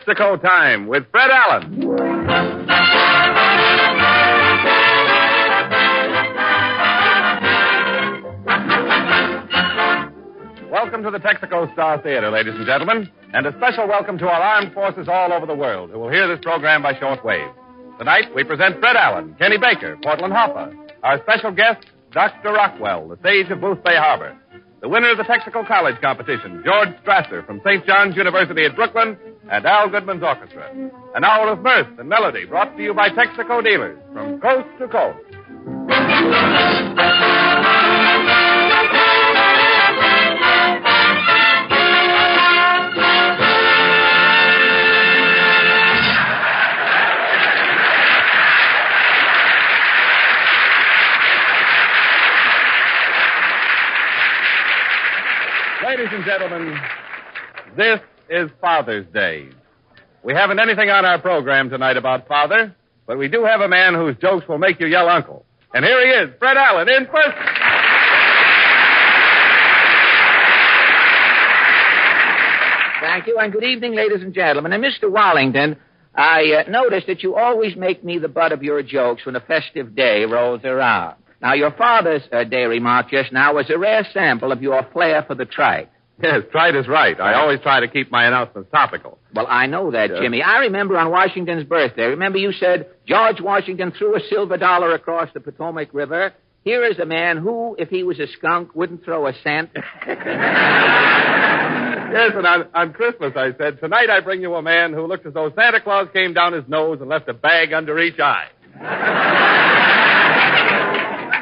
Texaco Time with Fred Allen. Welcome to the Texaco Star Theater, ladies and gentlemen, and a special welcome to our armed forces all over the world who will hear this program by shortwave. Tonight, we present Fred Allen, Kenny Baker, Portland Hoffa, our special guest, Dr. Rockwell, the sage of Booth Bay Harbor, the winner of the Texaco College competition, George Strasser from St. John's University at Brooklyn, and Al Goodman's Orchestra. An hour of mirth and melody brought to you by Texaco dealers from coast to coast. Ladies and gentlemen, this is Father's Day. We haven't anything on our program tonight about father, but we do have a man whose jokes will make you yell uncle. And here he is, Fred Allen, in person. Thank you, and good evening, ladies and gentlemen. And Mr. Wallington, I noticed that you always make me the butt of your jokes when a festive day rolls around. Now, your Father's Day remark just now was a rare sample of your flair for the trite. Yes, trite is right. I always try to keep my announcements topical. Well, I know that, Jimmy. I remember on Washington's birthday, remember you said George Washington threw a silver dollar across the Potomac River? Here is a man who, if he was a skunk, wouldn't throw a cent. Yes, and on Christmas, I said, tonight I bring you a man who looked as though Santa Claus came down his nose and left a bag under each eye.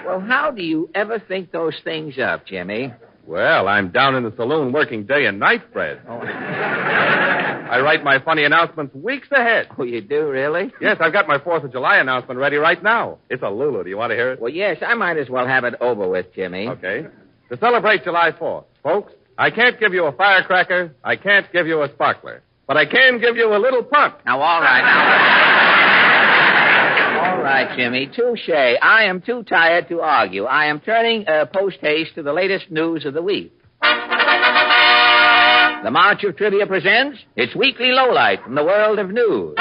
Well, how do you ever think those things up, Jimmy? Well, I'm down in the saloon working day and night, Fred. Oh. I write my funny announcements weeks ahead. Oh, you do, really? Yes, I've got my 4th of July announcement ready right now. It's a Lulu. Do you want to hear it? Well, yes, I might as well have it over with, Jimmy. Okay. To celebrate July 4th, folks, I can't give you a firecracker. I can't give you a sparkler. But I can give you a little punk. Now, all right, now. All right, Jimmy. Touché. I am too tired to argue. I am turning post-haste to the latest news of the week. The March of Trivia presents its weekly lowlight from the world of news.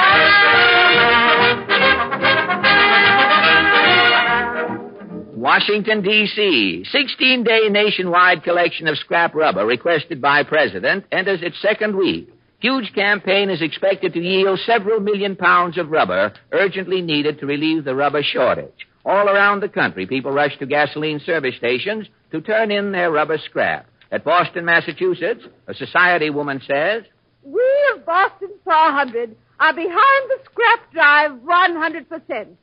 Washington, D.C. 16-day nationwide collection of scrap rubber requested by President enters its second week. Huge campaign is expected to yield several million pounds of rubber urgently needed to relieve the rubber shortage. All around the country, people rush to gasoline service stations to turn in their rubber scrap. At Boston, Massachusetts, a society woman says, "We of Boston 400 are behind the scrap drive 100%.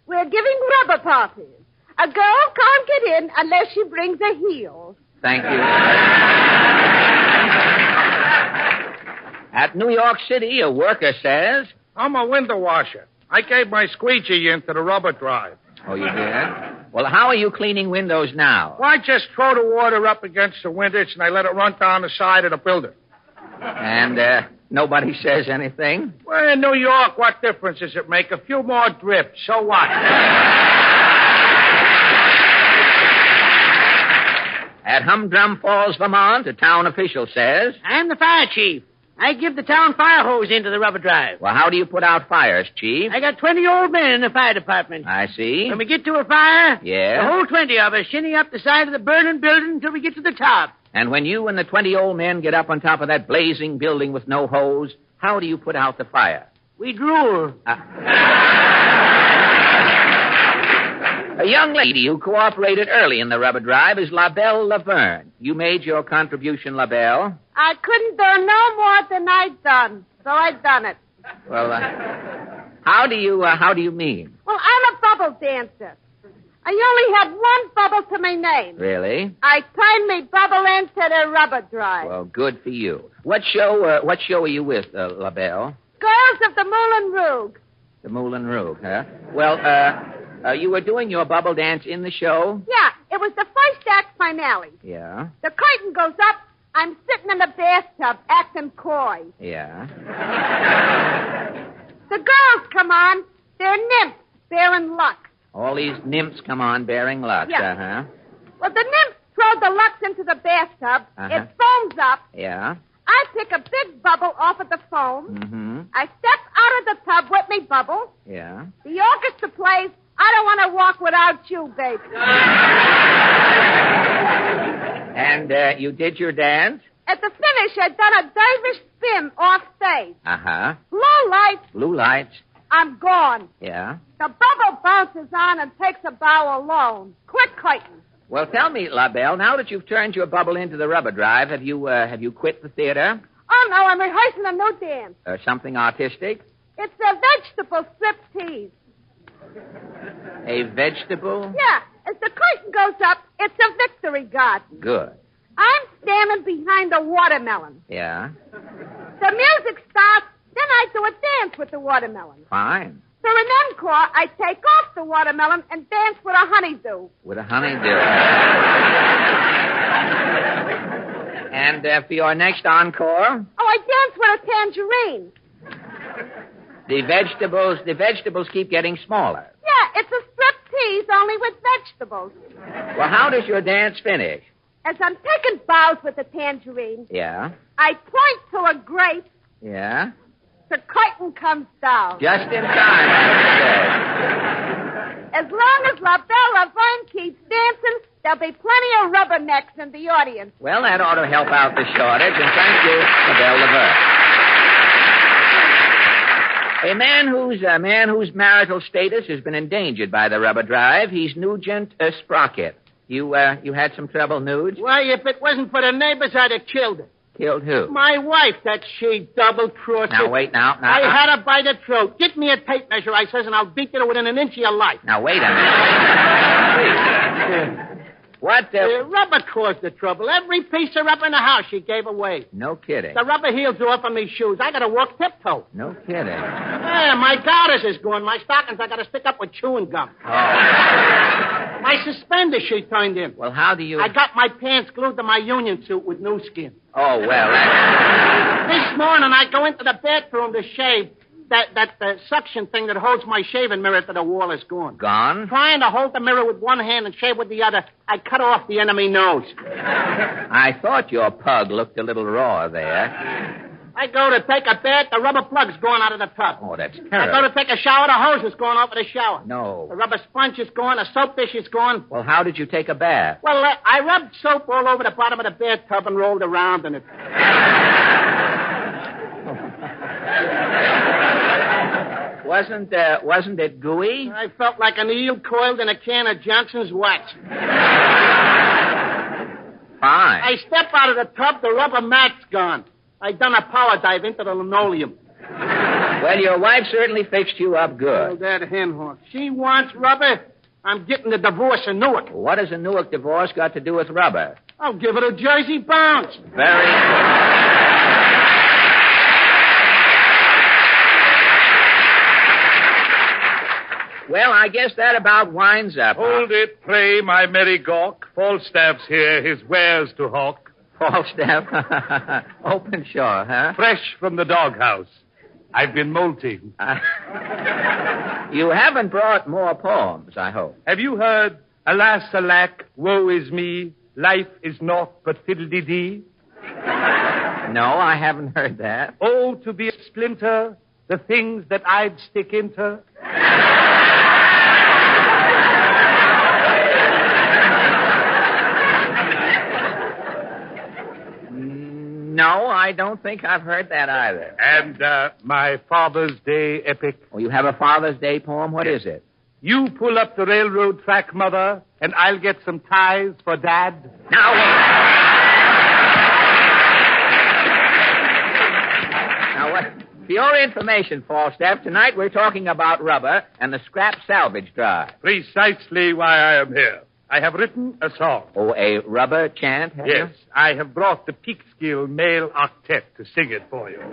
We're giving rubber parties. A girl can't get in unless she brings a heel." Thank you. At New York City, a worker says, "I'm a window washer. I gave my squeegee into the rubber drive." Oh, you did? Well, how are you cleaning windows now? Well, I just throw the water up against the windows and I let it run down the side of the building. And nobody says anything? Well, in New York, what difference does it make? A few more drips. So what? At Humdrum Falls, Vermont, a town official says, "I'm the fire chief. I give the town fire hose into the rubber drive. Well, how do you put out fires, Chief? I got 20 old men in the fire department. I see. When we get to a fire, Yeah? the whole 20 of us shinny up the side of the burning building until we get to the top. And when you and the 20 old men get up on top of that blazing building with no hose, how do you put out the fire? We drool. A young lady who cooperated early in the rubber drive is LaBelle Laverne. You made your contribution, LaBelle. I couldn't do no more than I'd done, so I done it. Well, how do you mean? Well, I'm a bubble dancer. I only had one bubble to my name. Really? I tied my bubble into the rubber drive. Well, good for you. What show are you with, LaBelle? Girls of the Moulin Rouge. The Moulin Rouge, huh? Well, you were doing your bubble dance in the show? Yeah, it was the first act finale. Yeah? The curtain goes up. I'm sitting in the bathtub acting coy. Yeah? The girls come on. They're nymphs bearing luck. All these nymphs come on bearing luck, Yeah. uh-huh. Well, the nymphs throw the lucks into the bathtub. Uh-huh. It foams up. Yeah? I pick a big bubble off of the foam. Mm-hmm. I step out of the tub with me bubble. Yeah. The orchestra plays, I don't want to walk without you, baby. And you did your dance? At the finish, I'd done a dervish spin off stage. Uh-huh. Low lights, Blue lights. I'm gone. Yeah. The bubble bounces on and takes a bow alone. Quick curtain. Well, tell me, La Belle, now that you've turned your bubble into the rubber drive, have you quit the theater? Oh, no, I'm rehearsing a new dance. Something artistic? It's a vegetable striptease. A vegetable? Yeah, as the curtain goes up, it's a victory garden. Good. I'm standing behind a watermelon. Yeah. The music starts, then I do a dance with the watermelon. Fine. For an encore, I take off the watermelon and dance with a honeydew. With a honeydew. And for your next encore? Oh, I dance with a tangerine. The vegetables keep getting smaller. Yeah, it's a striptease only with vegetables. Well, how does your dance finish? As I'm taking bows with the tangerine, Yeah. I point to a grape. Yeah. The curtain comes down. Just in time, I As long as La Belle Laverne keeps dancing, there'll be plenty of rubbernecks in the audience. Well, that ought to help out the shortage, and thank you, La Belle Laverne. A man whose marital status has been endangered by the rubber drive. He's Nugent Sprocket. You had some trouble, Nuge? Why, if it wasn't for the neighbors, I'd have killed her. Killed who? My wife, that she double-crossed. Now, wait, now. I had her by the throat. Get me a tape measure, I says, and I'll beat you within an inch of your life. Now, wait a minute. What? The rubber caused the trouble. Every piece of rubber in the house she gave away. No kidding. The rubber heels are off of me shoes. I gotta walk tiptoe. No kidding. Yeah, my garters is gone. My stockings I gotta stick up with chewing gum. Oh. My suspenders she turned in. Well, how do you... I got my pants glued to my union suit with new skin. Oh, well, that's... This morning I go into the bathroom to shave. That suction thing that holds my shaving mirror to the wall is gone. Gone? Trying to hold the mirror with one hand and shave with the other, I cut off the enemy nose. I thought your pug looked a little raw there. I go to take a bath, the rubber plug's going out of the tub. Oh, that's I terrible. go to take a shower, the hose is going off of the shower. No. The rubber sponge is gone, the soap dish is gone. Well, how did you take a bath? Well, I rubbed soap all over the bottom of the bathtub and rolled around in it. Wasn't it gooey? I felt like an eel coiled in a can of Johnson's wax. Fine. I step out of the tub, the rubber mat's gone. I done a power dive into the linoleum. Well, your wife certainly fixed you up Oh, good. that hen hawk. She wants rubber. I'm getting the divorce of Newark. What has a Newark divorce got to do with rubber? I'll give it a Jersey bounce. Very good. Well, I guess that about winds up. Hold it, pray, my merry gawk. Falstaff's here, his wares to hawk. Falstaff. Open shore, huh? Fresh from the doghouse. I've been molting. You haven't brought more poems, I hope. Have you heard, alas, alack, woe is me, life is naught but fiddle-dee-dee? No, I haven't heard that. Oh, to be a splinter, the things that I'd stick into. No, I don't think I've heard that either. And my Father's Day epic. Oh, you have a Father's Day poem? What is it? You pull up the railroad track, Mother, and I'll get some ties for Dad. Now, what? For your information, Falstaff, tonight we're talking about rubber and the scrap salvage drive. Precisely why I am here. I have written a song. Oh, a rubber chant? Have Yes, I have brought the Peekskill male octet to sing it for you. you?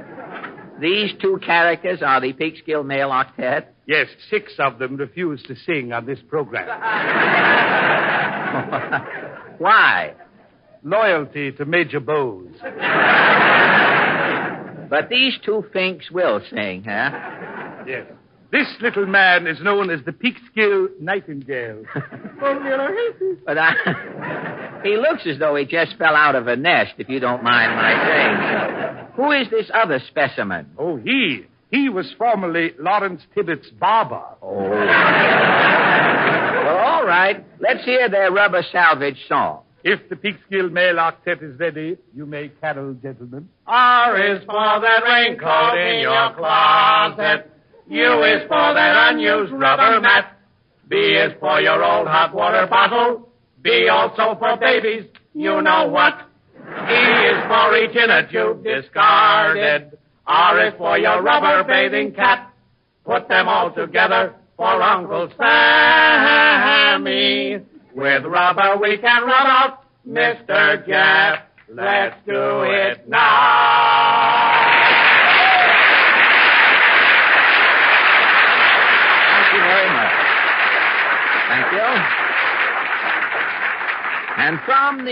These two characters are the Peekskill male octet? Yes, 6 of them refuse to sing on this program. Why? Loyalty to Major Bowes. But these two finks will sing, huh? Yes. This little man is known as the Peekskill Nightingale. But He looks as though he just fell out of a nest, if you don't mind my saying so. Who is this other specimen? Oh, he was formerly Lawrence Tibbetts' barber. Oh. Well, all right. Let's hear their rubber salvage song. If the Peekskill mail octet is ready, you may carol, gentlemen. R is for that raincoat in your closet. U is for that unused rubber mat. B is for your old hot water bottle. B also for babies, you know what. E is for each inner tube discarded. R is for your rubber bathing cap. Put them all together for Uncle Sammy. With rubber we can rub out Mr. Jeff. Let's do it now. Thank you very much. Thank you. And from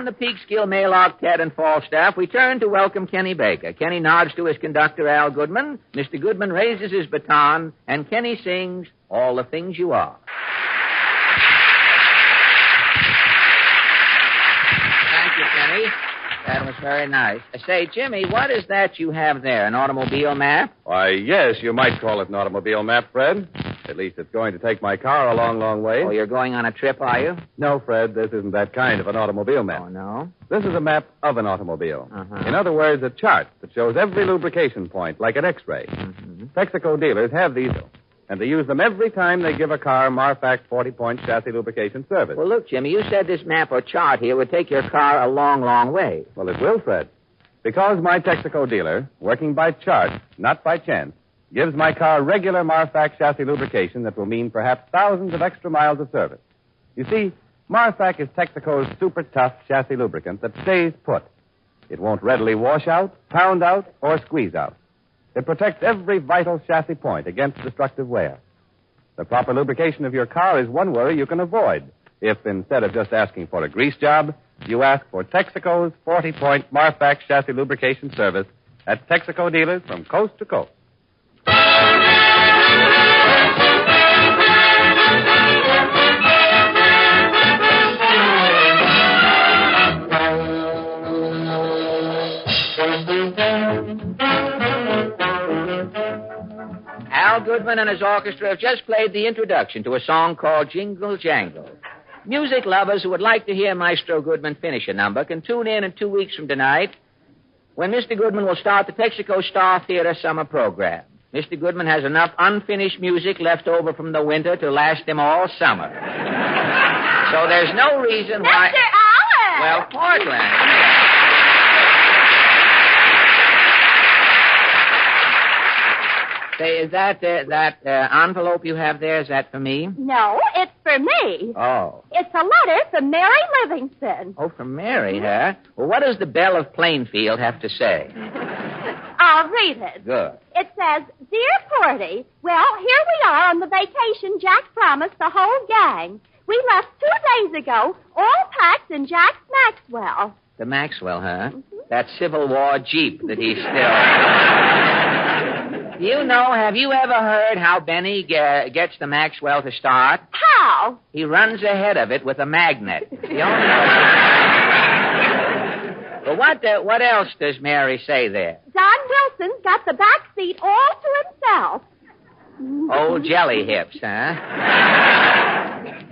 the Peekskill Mail Octet and Falstaff, we turn to welcome Kenny Baker. Kenny nods to his conductor, Al Goodman. Mr. Goodman raises his baton, and Kenny sings All the Things You Are. Thank you, Kenny. That was very nice. Say, Jimmy, what is that you have there, an automobile map? Why, yes, you might call it an automobile map, Fred. At least it's going to take my car a long, long way. Oh, you're going on a trip, are you? No, Fred, this isn't that kind of an automobile map. Oh, no? This is a map of an automobile. Uh-huh. In other words, a chart that shows every lubrication point, like an X-ray. Mm-hmm. Texaco dealers have these, and they use them every time they give a car Marfac 40-point chassis lubrication service. Well, look, Jimmy, you said this map or chart here would take your car a long, long way. Well, it will, Fred. Because my Texaco dealer, working by chart, not by chance, gives my car regular Marfac chassis lubrication that will mean perhaps thousands of extra miles of service. You see, Marfac is Texaco's super tough chassis lubricant that stays put. It won't readily wash out, pound out, or squeeze out. It protects every vital chassis point against destructive wear. The proper lubrication of your car is one worry you can avoid if, instead of just asking for a grease job, you ask for Texaco's 40-point Marfac chassis lubrication service at Texaco dealers from coast to coast. Al Goodman and his orchestra have just played the introduction to a song called Jingle Jangle. Music lovers who would like to hear Maestro Goodman finish a number can tune in 2 weeks from tonight when Mr. Goodman will start the Texaco Star Theater summer program. Mr. Goodman has enough unfinished music left over from the winter to last him all summer. So there's no reason why... Mr. Allen! Well, Portland. Say, is that envelope you have there, is that for me? No, it's for me. Oh. It's a letter from Mary Livingston. Oh, from Mary, huh? Well, what does the Belle of Plainfield have to say? I'll read it. Good. It says, Dear Porty, well, here we are on the vacation Jack promised the whole gang. We left 2 days ago, all packed in Jack's Maxwell. The Maxwell, huh? Mm-hmm. That Civil War Jeep that he's still... You know, have you ever heard how Benny gets the Maxwell to start? How? He runs ahead of it with a magnet. But what else does Mary say there? Don Wilson's got the back seat all to himself. Old jelly hips, huh?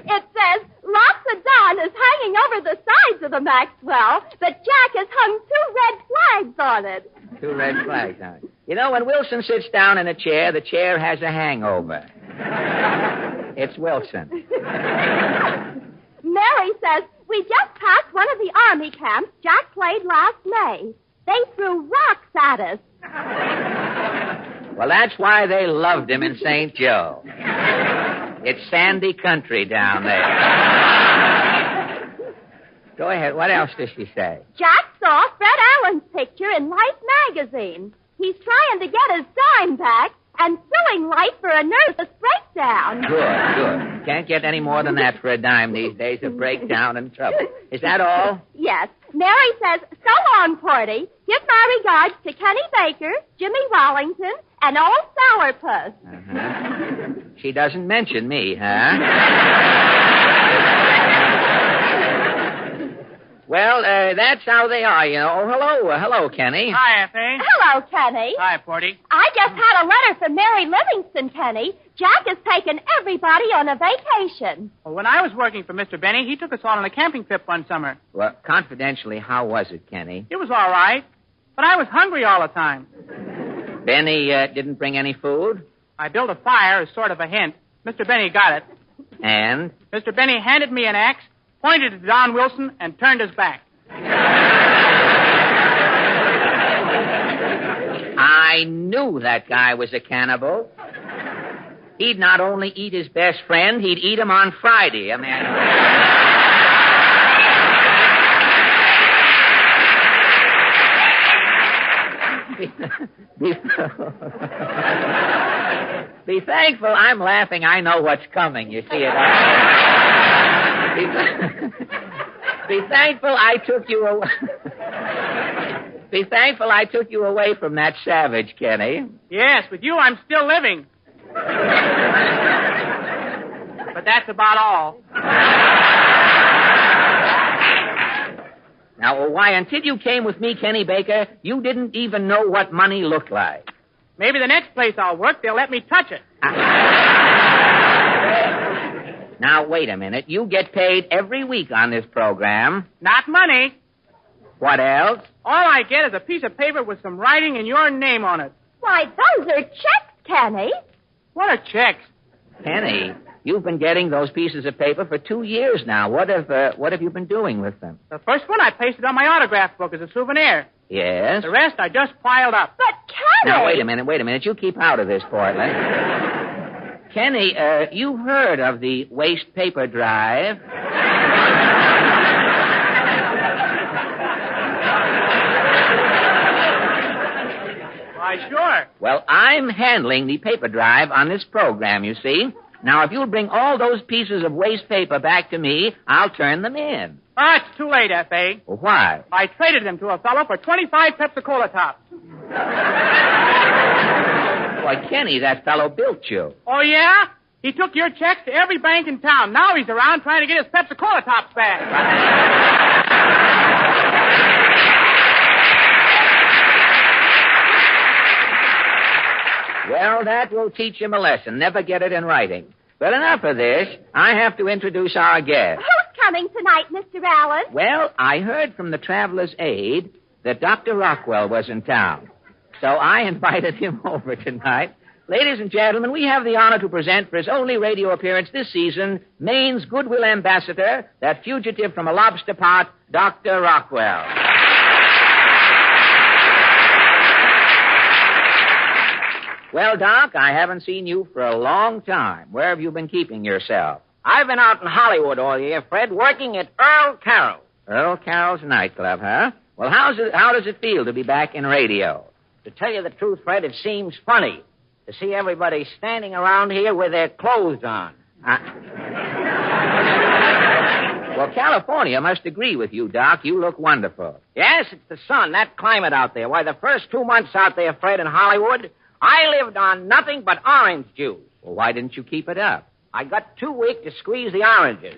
It says, lots of Don is hanging over the sides of the Maxwell, but Jack has hung 2 red flags on it. 2 red flags on it. You know, when Wilson sits down in a chair, the chair has a hangover. It's Wilson. Mary says, we just passed one of the army camps Jack played last May. They threw rocks at us. Well, that's why they loved him in St. Joe. It's sandy country down there. Go ahead. What else does she say? Jack saw Fred Allen's picture in Life magazine. He's trying to get his dime back and suing Life for a nervous breakdown. Good. Can't get any more than that for a dime these days, a breakdown and trouble. Is that all? Yes. Mary says, so long, Porty. Give my regards to Kenny Baker, Jimmy Wallington, and old Sourpuss. Uh-huh. She doesn't mention me, huh? Well, that's how they are, you know. Oh, hello, Kenny. Hi, Effie. Hello, Kenny. Hi, Porty. I just had a letter from Mary Livingston, Kenny. Jack has taken everybody on a vacation. Well, when I was working for Mr. Benny, he took us all on a camping trip one summer. Well, confidentially, how was it, Kenny? It was all right, but I was hungry all the time. Benny didn't bring any food? I built a fire as sort of a hint. Mr. Benny got it. And? Mr. Benny handed me an axe, pointed at Don Wilson, and turned his back. I knew that guy was a cannibal. He'd not only eat his best friend, he'd eat him on Friday. I mean... Be thankful I'm laughing. I know what's coming. You see it. Be thankful I took you away. Be thankful I took you away from that savage, Kenny. Yes, with you I'm still living. But that's about all. Now, why, until you came with me, Kenny Baker, you didn't even know what money looked like. Maybe the next place I'll work, they'll let me touch it. Now, wait a minute. You get paid every week on this program. Not money. What else? All I get is a piece of paper with some writing and your name on it. Why, those are checks, Kenny. What are checks? Kenny, you've been getting those pieces of paper for 2 years now. What have you been doing with them? The first one I pasted on my autograph book as a souvenir. Yes? The rest I just piled up. But, Kenny... Now, wait a minute. You keep out of this, Portland. Kenny, you've heard of the waste paper drive. Why, sure. Well, I'm handling the paper drive on this program, you see. Now, if you'll bring all those pieces of waste paper back to me, I'll turn them in. Oh, it's too late, F.A. Well, why? I traded them to a fellow for 25 Pepsi-Cola tops. Why, Kenny, that fellow built you. Oh, yeah? He took your checks to every bank in town. Now he's around trying to get his Pepsi-Cola tops back. Well, that will teach him a lesson. Never get it in writing. But enough of this. I have to introduce our guest. Who's coming tonight, Mr. Allen? Well, I heard from the traveler's aide that Dr. Rockwell was in town. So I invited him over tonight. Ladies and gentlemen, we have the honor to present for his only radio appearance this season, Maine's goodwill ambassador, that fugitive from a lobster pot, Dr. Rockwell. Well, Doc, I haven't seen you for a long time. Where have you been keeping yourself? I've been out in Hollywood all year, Fred, working at Earl Carroll. Earl Carroll's nightclub, huh? Well, how does it feel to be back in radio? To tell you the truth, Fred, it seems funny to see everybody standing around here with their clothes on. Well, California must agree with you, Doc. You look wonderful. Yes, it's the sun, that climate out there. Why, the first 2 months out there, Fred, in Hollywood, I lived on nothing but orange juice. Well, why didn't you keep it up? I got too weak to squeeze the oranges.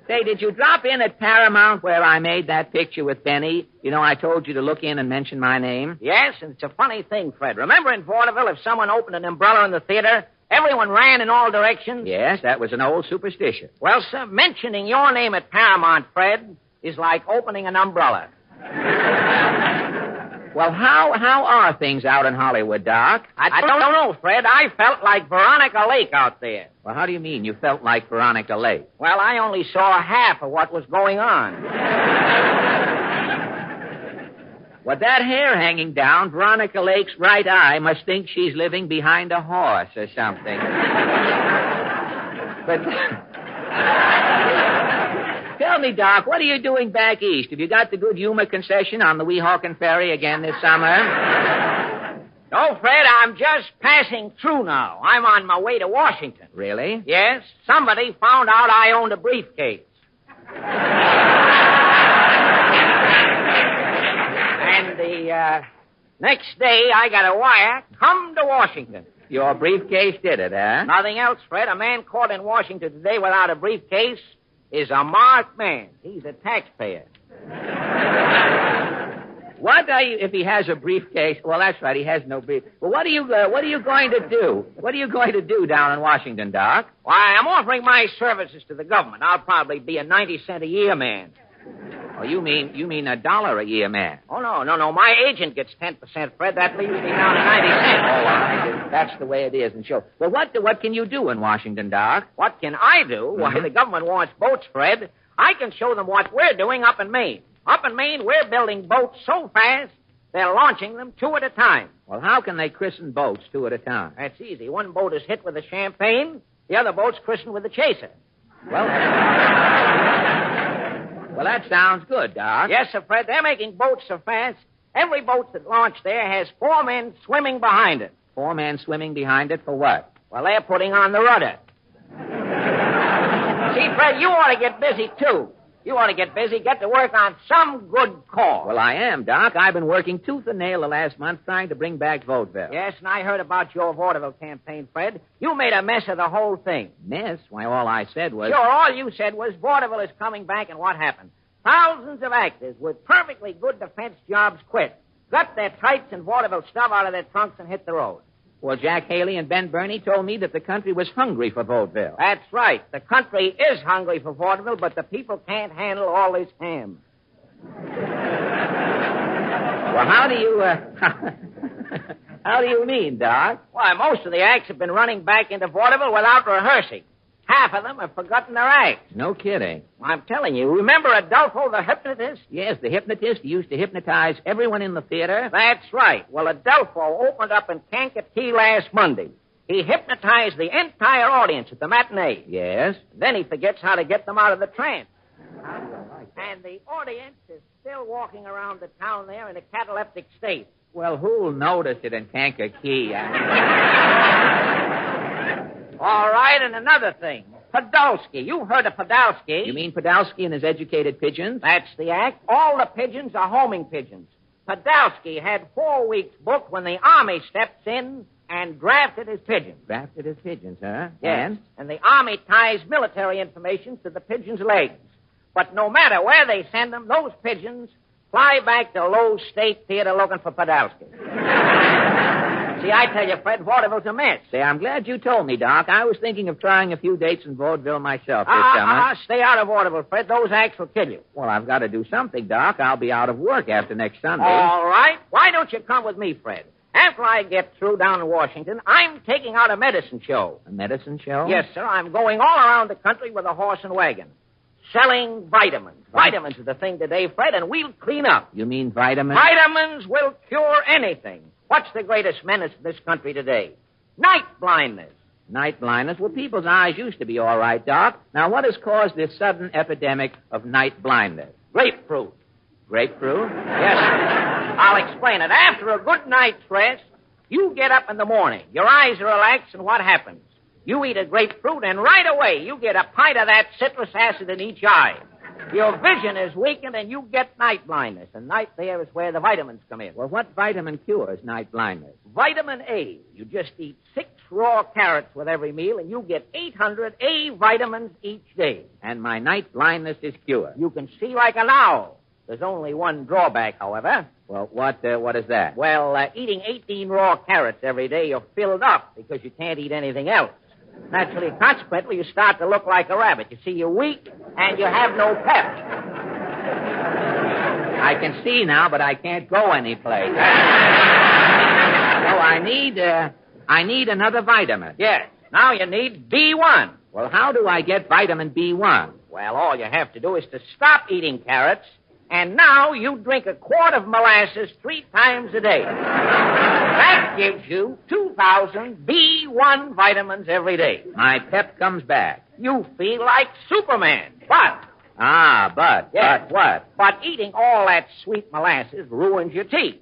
Say, did you drop in at Paramount where I made that picture with Benny? You know, I told you to look in and mention my name. Yes, and it's a funny thing, Fred. Remember in vaudeville, if someone opened an umbrella in the theater, everyone ran in all directions? Yes, that was an old superstition. Well, sir, mentioning your name at Paramount, Fred, is like opening an umbrella. Well, how are things out in Hollywood, Doc? I don't know, Fred. I felt like Veronica Lake out there. Well, how do you mean you felt like Veronica Lake? Well, I only saw half of what was going on. With that hair hanging down, Veronica Lake's right eye must think she's living behind a horse or something. But... Tell me, Doc, what are you doing back east? Have you got the good humor concession on the Weehawken Ferry again this summer? No, Fred, I'm just passing through now. I'm on my way to Washington. Really? Yes. Somebody found out I owned a briefcase. And the next day, I got a wire, come to Washington. Your briefcase did it, huh? Nothing else, Fred. A man caught in Washington today without a briefcase is a marked man. He's a taxpayer. What are you, if he has a briefcase? Well, that's right, he has no brief. Well, what are you going to do? What are you going to do down in Washington, Doc? Why, I'm offering my services to the government. I'll probably be a 90-cent a year man. Oh, you mean $1 a year man? Oh, no. My agent gets 10%, Fred. That leaves me down to 90 cents. Oh, well, that's the way it is, and sure. Well, what can you do in Washington, Doc? What can I do? Why, the government wants boats, Fred. I can show them what we're doing up in Maine. Up in Maine, we're building boats so fast, they're launching them 2 at a time. Well, how can they christen boats 2 at a time? That's easy. One boat is hit with the champagne, the other boat's christened with the chaser. Well, that sounds good, Doc. Yes, sir, Fred. They're making boats so fast, every boat that launched there has 4 men swimming behind it. 4 men swimming behind it for what? Well, they're putting on the rudder. See, Fred, you ought to get busy, too. You ought to get busy, get to work on some good cause. Well, I am, Doc. I've been working tooth and nail the last month trying to bring back vaudeville. Yes, and I heard about your vaudeville campaign, Fred. You made a mess of the whole thing. Mess? Why, all I said was... Sure, all you said was vaudeville is coming back, and what happened? Thousands of actors with perfectly good defense jobs quit, got their tights and vaudeville stuff out of their trunks and hit the road. Well, Jack Haley and Ben Burney told me that the country was hungry for vaudeville. That's right. The country is hungry for vaudeville, but the people can't handle all this ham. Well, how do you, how do you mean, Doc? Why, most of the acts have been running back into vaudeville without rehearsing. Half of them have forgotten their acts. No kidding. I'm telling you. Remember Adolfo the hypnotist? Yes, the hypnotist used to hypnotize everyone in the theater. That's right. Well, Adolfo opened up in Kankakee last Monday. He hypnotized the entire audience at the matinee. Yes. Then he forgets how to get them out of the trance. And the audience is still walking around the town there in a cataleptic state. Well, who'll notice it in Kankakee? All right, and another thing. Podolsky. You've heard of Podolsky. You mean Podolsky and his educated pigeons? That's the act. All the pigeons are homing pigeons. Podolsky had 4 weeks booked when the Army steps in and drafted his pigeons. Drafted his pigeons, huh? Yes. And the Army ties military information to the pigeons' legs. But no matter where they send them, those pigeons fly back to Lowe's State Theater looking for Podolsky. See, I tell you, Fred, vaudeville's a mess. Say, I'm glad you told me, Doc. I was thinking of trying a few dates in vaudeville myself this summer. Stay out of vaudeville, Fred. Those acts will kill you. Well, I've got to do something, Doc. I'll be out of work after next Sunday. All right. Why don't you come with me, Fred? After I get through down in Washington, I'm taking out a medicine show. A medicine show? Yes, sir. I'm going all around the country with a horse and wagon. Selling vitamins. Vitamins are the thing today, Fred, and we'll clean up. You mean vitamins? Vitamins will cure anything. What's the greatest menace to this country today? Night blindness. Night blindness? Well, people's eyes used to be all right, Doc. Now, what has caused this sudden epidemic of night blindness? Grapefruit. Grapefruit? Yes, sir. I'll explain it. After a good night's rest, you get up in the morning. Your eyes are relaxed, and what happens? You eat a grapefruit, and right away you get a pint of that citrus acid in each eye. Your vision is weakened, and you get night blindness. And night there is where the vitamins come in. Well, what vitamin cures night blindness? Vitamin A. You just eat 6 raw carrots with every meal, and you get 800 A vitamins each day. And my night blindness is cured. You can see like an owl. There's only one drawback, however. Well, what is that? Well, eating 18 raw carrots every day, you're filled up because you can't eat anything else. Naturally, consequently, you start to look like a rabbit. You see, you're weak, and you have no pep. I can see now, but I can't go anyplace. So I need another vitamin. Yes. Now you need B1. Well, how do I get vitamin B1? Well, all you have to do is to stop eating carrots, and now you drink a quart of molasses 3 times a day. That gives you 2,000 B1 vitamins every day. My pep comes back. You feel like Superman. But... But what? But eating all that sweet molasses ruins your teeth.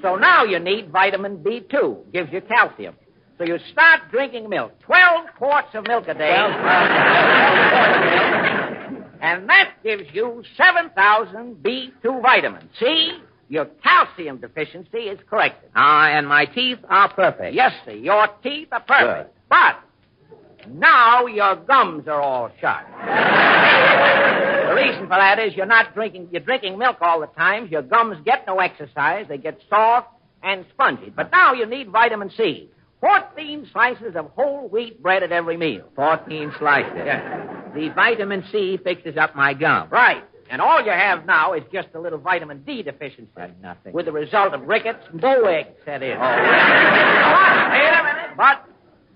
So now you need vitamin B2. Gives you calcium. So you start drinking milk. 12 quarts of milk a day. 12 quarts of milk. And that gives you 7,000 B2 vitamins. See? Your calcium deficiency is corrected. And my teeth are perfect. Yes, sir. Your teeth are perfect. Good. But now your gums are all shut. The reason for that is you're drinking milk all the time. Your gums get no exercise. They get soft and spongy. But now you need vitamin C. 14 slices of whole wheat bread at every meal. 14 slices. Yes. The vitamin C fixes up my gum. Right. And all you have now is just a little vitamin D deficiency. Nothing. With the result of rickets and bowlegs set in. Oh. But, wait a minute. But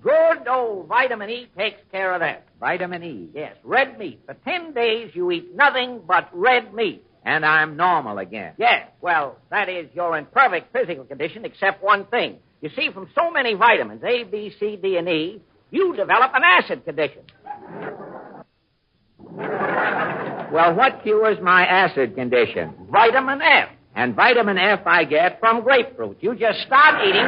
good old vitamin E takes care of that. Vitamin E. Yes, red meat. For 10 days you eat nothing but red meat. And I'm normal again. Yes, well, that is, you're in perfect physical condition except one thing. You see, from so many vitamins, A, B, C, D, and E, you develop an acid condition. Well, what cures my acid condition? Vitamin F. And vitamin F I get From grapefruit. You just start eating.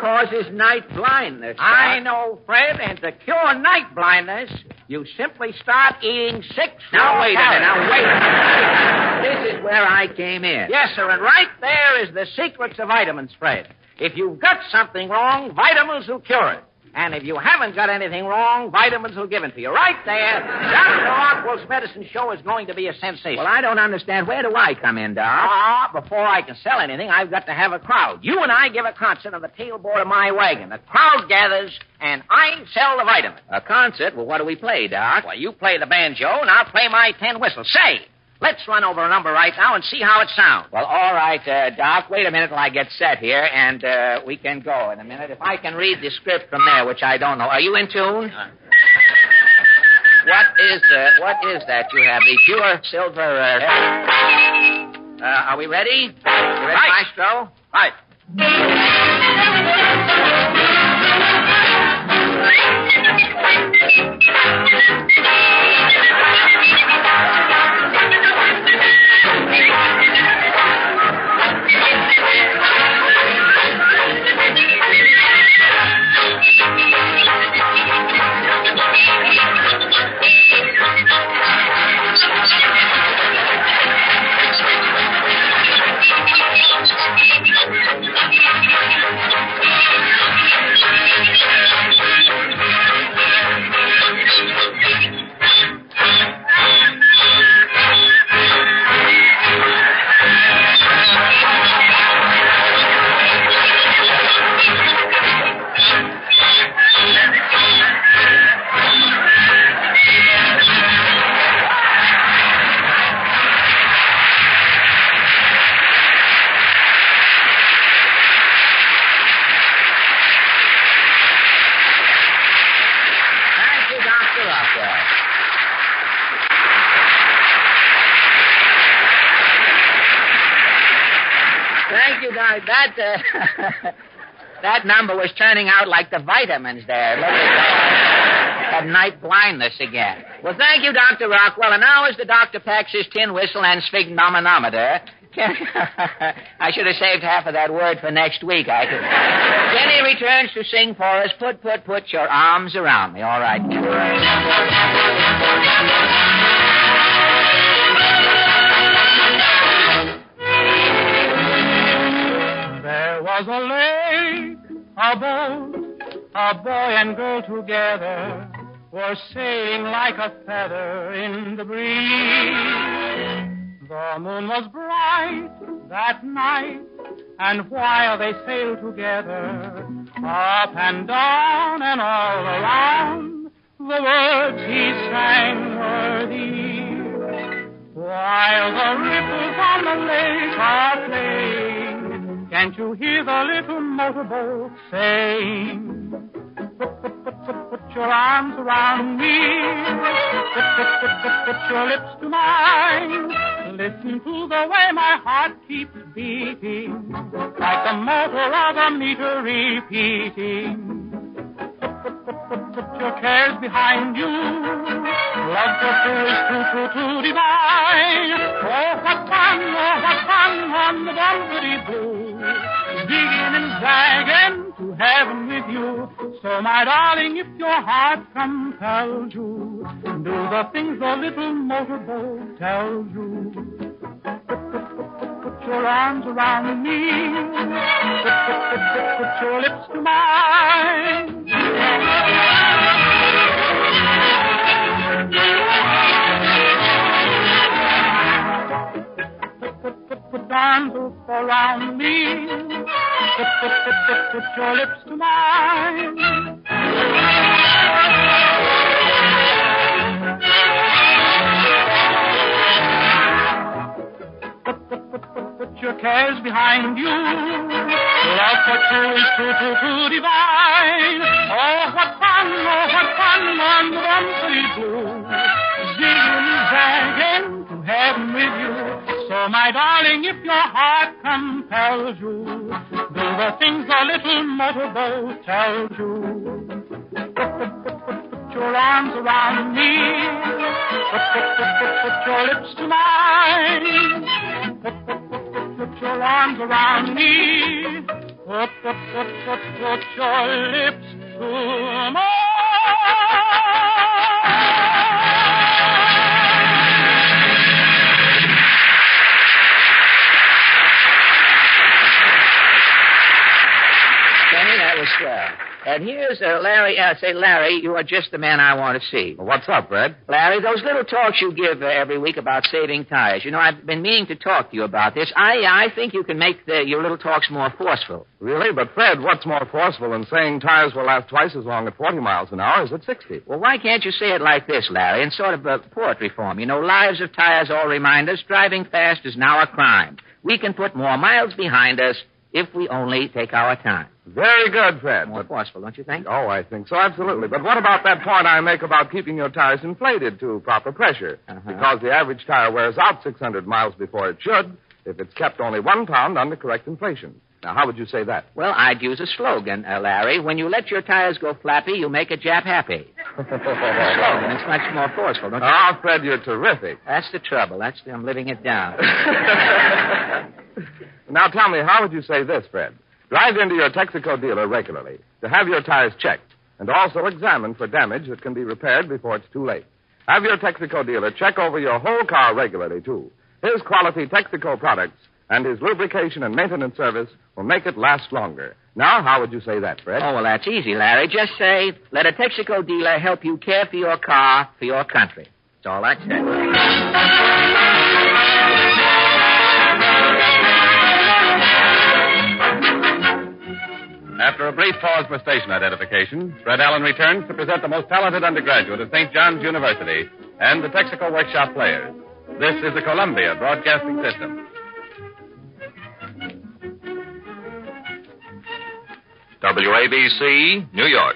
causes night blindness. I know, Fred, and to cure night blindness, you simply start eating 6 Now, wait a minute. calories. This is where I came in. Yes, sir, and right there is the secret to vitamins, Fred. If you've got something wrong, vitamins will cure it. And if you haven't got anything wrong, vitamins will give it to you. Right there, Dr. Rockwell's medicine show is going to be a sensation. Well, I don't understand. Where do I come in, Doc? Before I can sell anything, I've got to have a crowd. You and I give a concert on the tailboard of my wagon. The crowd gathers, and I sell the vitamins. A concert? Well, what do we play, Doc? Well, you play the banjo, and I'll play my 10 whistles. Say, let's run over a number right now and see how it sounds. Well, all right, Doc. Wait a minute till I get set here, and we can go in a minute. If I can read the script from there, which I don't know. Are you in tune? What is that you have? The pure silver... are we ready? You ready, Right. Maestro? Right. Thank you, Doc. That number was turning out like the vitamins there. Look at that night blindness again. Well, thank you, Dr. Rockwell. And now as the doctor packs his tin whistle and sphygmomanometer... I should have saved half of that word for next week. Jenny returns to sing for us. Put your arms around me. All right. There was a lake, a boat, a boy and girl together were sailing like a feather in the breeze. The moon was bright that night, and while they sailed together, up and down and all around, the words he sang were these. While the ripples on the lake are playing, can't you hear the little motorboat saying, put your arms around me, put your lips to mine. Listen to the way my heart keeps beating, like the motor of a meter repeating. Put your cares behind you, love for two is too divine. Oh, what fun on the bumpity boo. Digging and zagging to heaven with you. So, my darling, if your heart compels you, do the things the little motorboat tells you. Put your arms around me. Put your lips to mine. Put arms around me. Put your lips to mine. Put your cares behind you. Love for two is too divine. Oh, what fun on the bumpity blue. Zigging, zagging to heaven with you. So, my darling, if your heart compels you, do the things a little motorboat tells you. Put your arms around me. Put your lips to mine. Put your arms around me. Put your lips to mine. That was swell. And here's Larry. Say, Larry, you are just the man I want to see. Well, what's up, Fred? Larry, those little talks you give every week about saving tires. You know, I've been meaning to talk to you about this. I think you can make your little talks more forceful. Really? But, Fred, what's more forceful than saying tires will last twice as long at 40 miles an hour as at 60? Well, why can't you say it like this, Larry, in sort of a poetry form? You know, lives of tires all remind us driving fast is now a crime. We can put more miles behind us if we only take our time. Very good, Fred. More forceful, don't you think? Oh, I think so, absolutely. But what about that point I make about keeping your tires inflated to proper pressure? Because the average tire wears out 600 miles before it should if it's kept only 1 pound under correct inflation. Now, how would you say that? Well, I'd use a slogan, Larry. When you let your tires go flappy, you make a Jap happy. Slogan. It's much more forceful, don't you? Oh, Fred, you're terrific. That's the trouble. I'm living it down. Now, tell me, how would you say this, Fred? Drive into your Texaco dealer regularly to have your tires checked and also examined for damage that can be repaired before it's too late. Have your Texaco dealer check over your whole car regularly, too. His quality Texaco products and his lubrication and maintenance service will make it last longer. Now, how would you say that, Fred? Oh, well, that's easy, Larry. Just say, let a Texaco dealer help you care for your car, for your country. That's all I'd say. After a brief pause for station identification, Fred Allen returns to present the most talented undergraduate at St. John's University and the Texaco Workshop Players. This is the Columbia Broadcasting System. WABC, New York.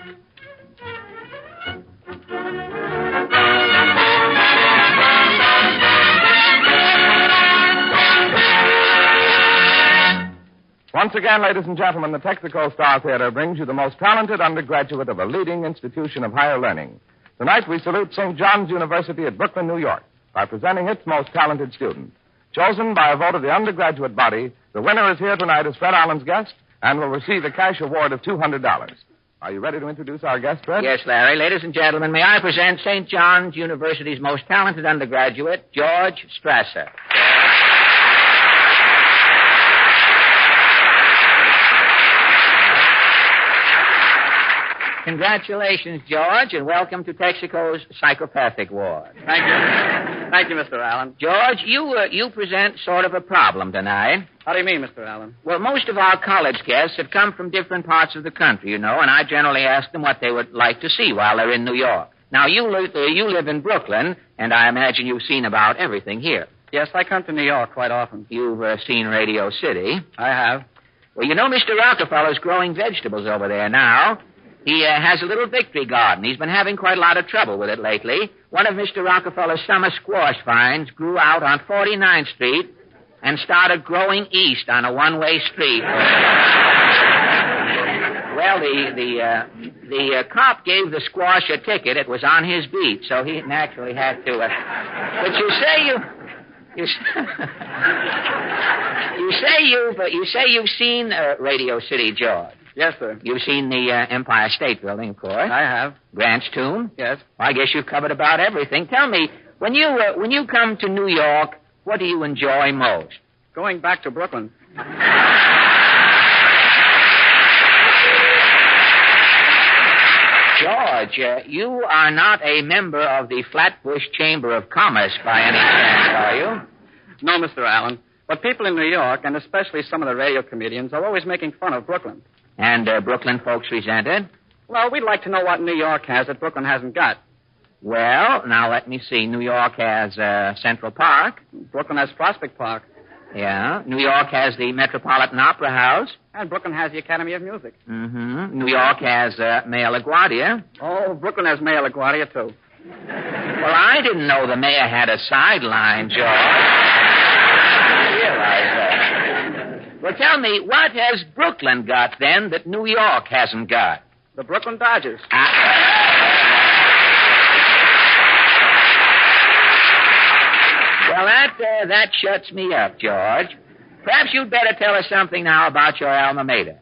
Once again, ladies and gentlemen, the Texaco Star Theater brings you the most talented undergraduate of a leading institution of higher learning. Tonight, we salute St. John's University at Brooklyn, New York, by presenting its most talented student. Chosen by a vote of the undergraduate body, the winner is here tonight as Fred Allen's guest and will receive a cash award of $200. Are you ready to introduce our guest, Fred? Yes, Larry. Ladies and gentlemen, may I present St. John's University's most talented undergraduate, George Strasser. Congratulations, George, and welcome to Texaco's Psychopathic Ward. Thank you. Thank you, Mr. Allen. George, you present sort of a problem tonight. How do you mean, Mr. Allen? Well, most of our college guests have come from different parts of the country, you know, and I generally ask them what they would like to see while they're in New York. Now, you live in Brooklyn, and I imagine you've seen about everything here. Yes, I come to New York quite often. You've seen Radio City. I have. Well, you know, Mr. Rockefeller's growing vegetables over there now. He has a little victory garden. He's been having quite a lot of trouble with it lately. One of Mr. Rockefeller's summer squash vines grew out on 49th Street and started growing east on a one-way street. Well, the cop gave the squash a ticket. It was on his beat, so he naturally had to. But you say you've seen Radio City, George. Yes, sir. You've seen the Empire State Building, of course. I have. Grant's Tomb. Yes. Well, I guess you've covered about everything. Tell me, when you come to New York, what do you enjoy most? Going back to Brooklyn. George, you are not a member of the Flatbush Chamber of Commerce by any chance, are you? No, Mr. Allen. But people in New York, and especially some of the radio comedians, are always making fun of Brooklyn. And Brooklyn folks resent it? Well, we'd like to know what New York has that Brooklyn hasn't got. Well, now let me see. New York has Central Park. Brooklyn has Prospect Park. Yeah. New York has the Metropolitan Opera House. And Brooklyn has the Academy of Music. Mm-hmm. New York has Mayor LaGuardia. Oh, Brooklyn has Mayor LaGuardia, too. Well, I didn't know the mayor had a sideline, George. I didn't realize that. Well, tell me, what has Brooklyn got, then, that New York hasn't got? The Brooklyn Dodgers. Well, that shuts me up, George. Perhaps you'd better tell us something now about your alma mater.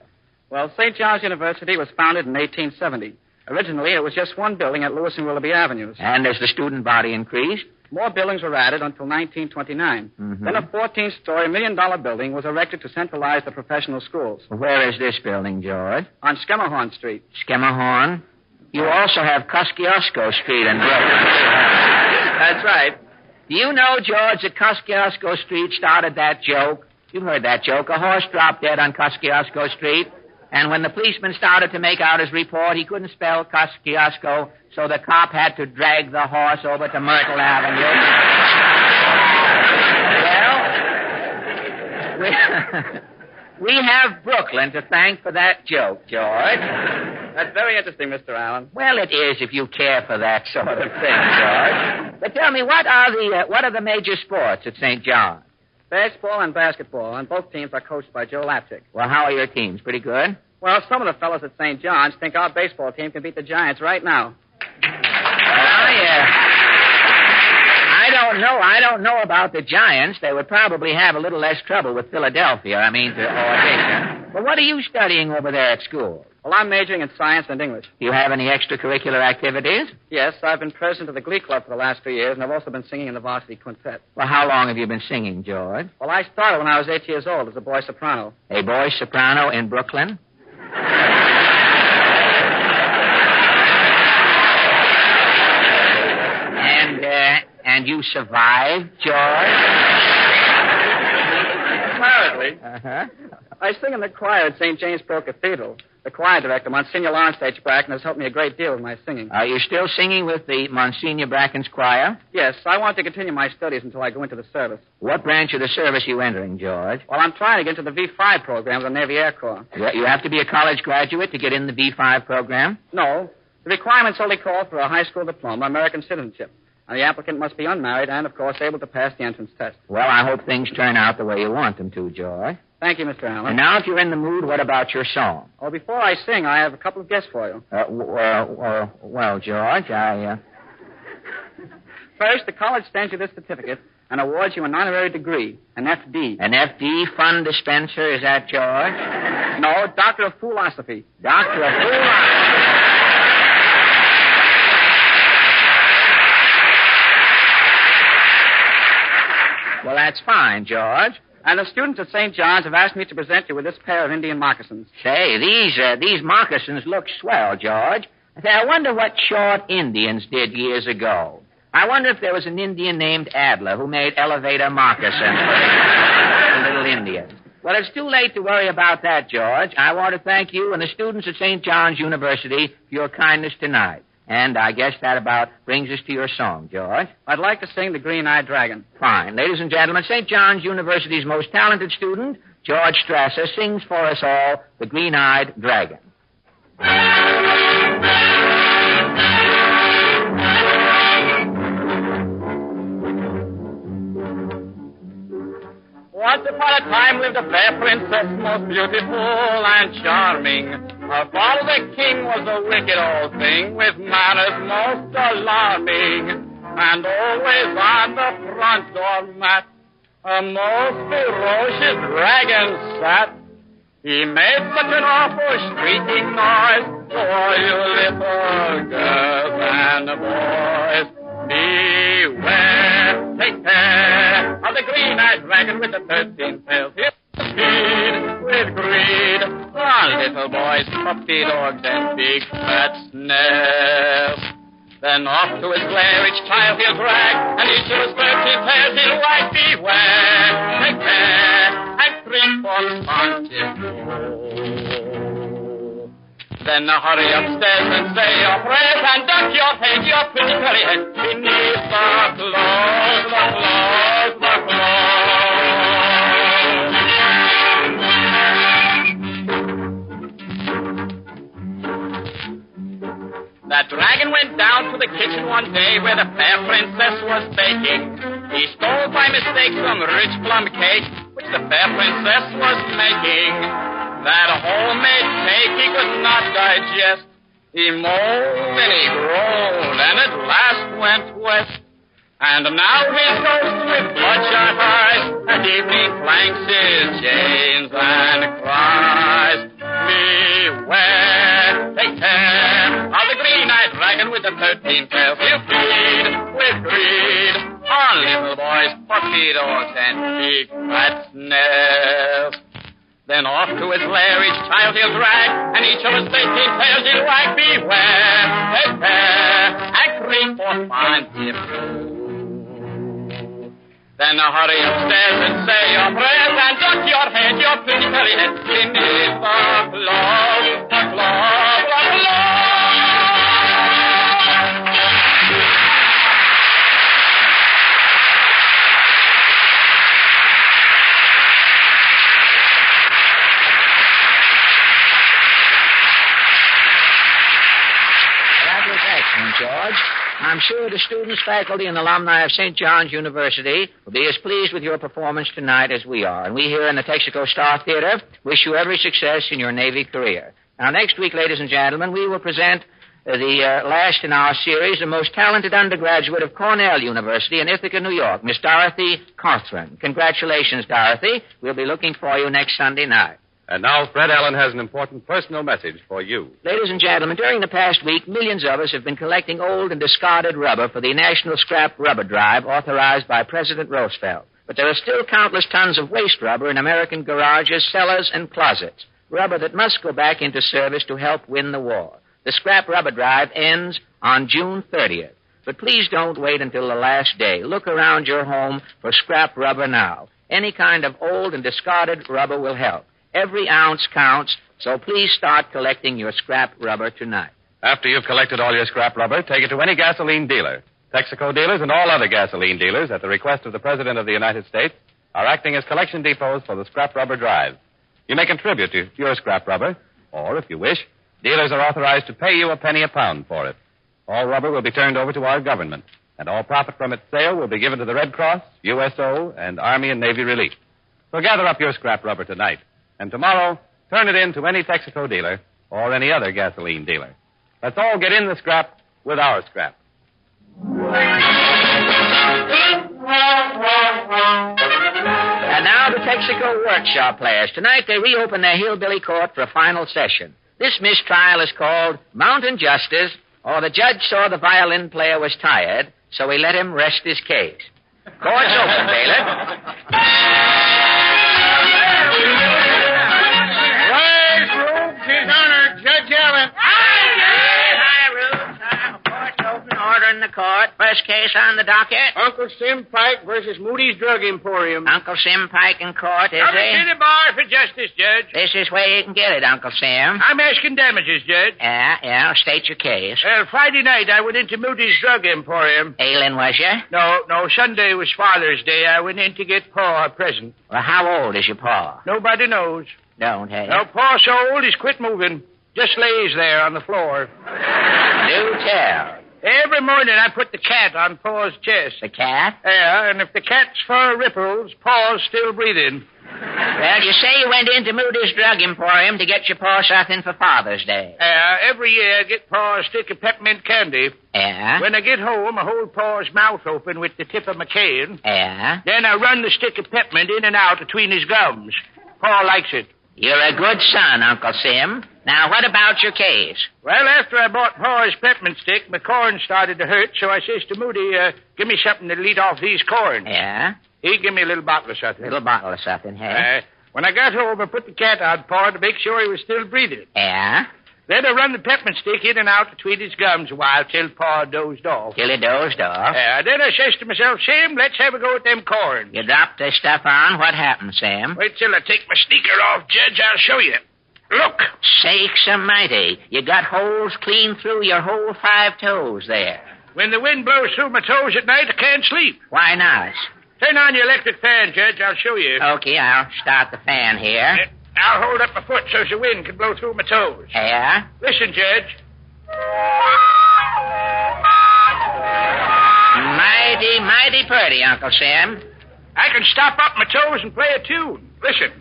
Well, St. John's University was founded in 1870. Originally, it was just one building at Lewis and Willoughby Avenues. And as the student body increased? More buildings were added until 1929. Mm-hmm. Then a 14-story, $1 million building was erected to centralize the professional schools. Where is this building, George? On Skemmerhorn Street. Skemmerhorn? You also have Kosciuszko Street in Brooklyn. That's right. Do you know, George, that Kosciuszko Street started that joke? You've heard that joke. A horse dropped dead on Kosciuszko Street. And when the policeman started to make out his report, he couldn't spell Kosciuszko, so the cop had to drag the horse over to Myrtle Avenue. Well, we have Brooklyn to thank for that joke, George. That's very interesting, Mr. Allen. Well, it is if you care for that sort of thing, George. But tell me, what are the major sports at St. John's? Baseball and basketball, and both teams are coached by Joe Lapchick. Well, how are your teams? Pretty good? Well, some of the fellows at St. John's think our baseball team can beat the Giants right now. Well, I don't know about the Giants. They would probably have a little less trouble with Philadelphia, to audition. But what are you studying over there at school? Well, I'm majoring in science and English. Do you have any extracurricular activities? Yes, I've been president of the Glee Club for the last 2 years, and I've also been singing in the varsity quintet. Well, how long have you been singing, George? Well, I started when I was 8 years old as a boy soprano. A boy soprano in Brooklyn? And you survived, George? Apparently. Uh-huh. I sing in the choir at St. James Pro Cathedral. The choir director, Monsignor Lawrence H. Bracken, has helped me a great deal with my singing. Are you still singing with the Monsignor Bracken's choir? Yes, I want to continue my studies until I go into the service. What branch of the service are you entering, George? Well, I'm trying to get into the V5 program of the Navy Air Corps. You have to be a college graduate to get in the V5 program? No. The requirements only call for a high school diploma, American citizenship. And the applicant must be unmarried and, of course, able to pass the entrance test. Well, I hope things turn out the way you want them to, George. Thank you, Mr. Allen. And now, if you're in the mood, what about your song? Oh, before I sing, I have a couple of guests for you. Well, George, First, the college sends you this certificate and awards you an honorary degree, an FD. An FD, fund dispenser, is that, George? No, Doctor of Philosophy. Doctor of Philosophy. Well, that's fine, George. And the students at St. John's have asked me to present you with this pair of Indian moccasins. Say, these moccasins look swell, George. I wonder what short Indians did years ago. I wonder if there was an Indian named Adler who made elevator moccasins for little Indians. Well, it's too late to worry about that, George. I want to thank you and the students at St. John's University for your kindness tonight. And I guess that about brings us to your song, George. I'd like to sing The Green-Eyed Dragon. Fine. Ladies and gentlemen, St. John's University's most talented student, George Strasser, sings for us all The Green-Eyed Dragon. Once upon a time lived a fair princess, most beautiful and charming. For the king was a wicked old thing with manners most alarming, and always on the front door mat a most ferocious dragon sat. He made such an awful shrieking noise to all you little girls and boys. Beware, take care of the green-eyed dragon with the 13 tails. He'll feed with greed on little boys, puppy dogs, and big fat snails. Then off to his lair each child he'll drag, and each of his 13 tails he'll wag. Beware, take care, and drink for bountiful. Then hurry upstairs and say your prayers, and duck your head, your pretty curly head, beneath the clothes, the clothes, the clothes. That dragon went down to the kitchen one day where the fair princess was baking. He stole by mistake some rich plum cake, which the fair princess was making. That homemade cake he could not digest. He moaned and he groaned and at last went west. And now he goes with bloodshot eyes, at evening clanks his chains and cries, beware, take care of the green-eyed dragon with the 13 tails. He'll feed with greed on little boys, puppy dogs, and big fat snails. Then off to his lair each child he'll drag, and each of his 13 tails he'll wag. Beware, take care, and creep for bountiful. Then hurry upstairs and say your prayers, and duck your head, your pretty curly head, beneath the clothes, the clothes, the clothes. George. I'm sure the students, faculty, and alumni of St. John's University will be as pleased with your performance tonight as we are. And we here in the Texaco Star Theater wish you every success in your Navy career. Now, next week, ladies and gentlemen, we will present the last in our series, the most talented undergraduate of Cornell University in Ithaca, New York, Miss Dorothy Cawthron. Congratulations, Dorothy. We'll be looking for you next Sunday night. And now Fred Allen has an important personal message for you. Ladies and gentlemen, during the past week, millions of us have been collecting old and discarded rubber for the National Scrap Rubber Drive authorized by President Roosevelt. But there are still countless tons of waste rubber in American garages, cellars, and closets. Rubber that must go back into service to help win the war. The Scrap Rubber Drive ends on June 30th. But please don't wait until the last day. Look around your home for scrap rubber now. Any kind of old and discarded rubber will help. Every ounce counts, so please start collecting your scrap rubber tonight. After you've collected all your scrap rubber, take it to any gasoline dealer. Texaco dealers and all other gasoline dealers, at the request of the President of the United States, are acting as collection depots for the Scrap Rubber Drive. You may contribute to your scrap rubber, or, if you wish, dealers are authorized to pay you a penny a pound for it. All rubber will be turned over to our government, and all profit from its sale will be given to the Red Cross, USO, and Army and Navy Relief. So gather up your scrap rubber tonight. And tomorrow, turn it in to any Texaco dealer or any other gasoline dealer. Let's all get in the scrap with our scrap. And now the Texaco Workshop Players. Tonight they reopen their Hillbilly Court for a final session. This mistrial is called Mountain Justice, or the judge saw the violin player was tired, so he let him rest his case. Court's open, bailiff. His Honor, Judge Allen. Hi, Rube. Court's open. Order in the court. First case on the docket. Uncle Sim Pike versus Moody's Drug Emporium. Uncle Sim Pike in court, is Come he? to the bar for justice, Judge. This is where you can get it, Uncle Sim. I'm asking damages, Judge. Yeah, state your case. Friday night, I went into Moody's Drug Emporium. Ailing, was you? No, Sunday was Father's Day. I went in to get Pa a present. Well, how old is your pa? Nobody knows. Don't, hey? No, Pa's so old he's quit moving. Just lays there on the floor. Do tell. Every morning I put the cat on Pa's chest. The cat? Yeah, and if the cat's fur ripples, Pa's still breathing. Well, you say you went into Moody's Drug Emporium to get your pa something for Father's Day. Every year I get Pa a stick of peppermint candy. Yeah? When I get home, I hold Pa's mouth open with the tip of my cane. Yeah? Then I run the stick of peppermint in and out between his gums. Pa likes it. You're a good son, Uncle Sim. Now, what about your case? Well, after I bought Pa's peppermint stick, my corn started to hurt, so I says to Moody, give me something to lead off these corns. Yeah? He give me a little bottle of something. Little bottle of something, hey? When I got home, I put the cat on Pa to make sure he was still breathing. Yeah? Then I run the peppermint stick in and out between his gums a while till Pa dozed off. Till he dozed off? Then I says to myself, Sam, let's have a go at them corns. You dropped the stuff on. What happened, Sam? Wait till I take my sneaker off, Judge. I'll show you. Look. Sakes almighty. You got holes clean through your whole 5 toes there. When the wind blows through my toes at night, I can't sleep. Why not? Turn on your electric fan, Judge. I'll show you. Okay, I'll start the fan here. I'll hold up my foot so the wind can blow through my toes. Yeah? Listen, Judge. Mighty pretty, Uncle Sam. I can stop up my toes and play a tune. Listen.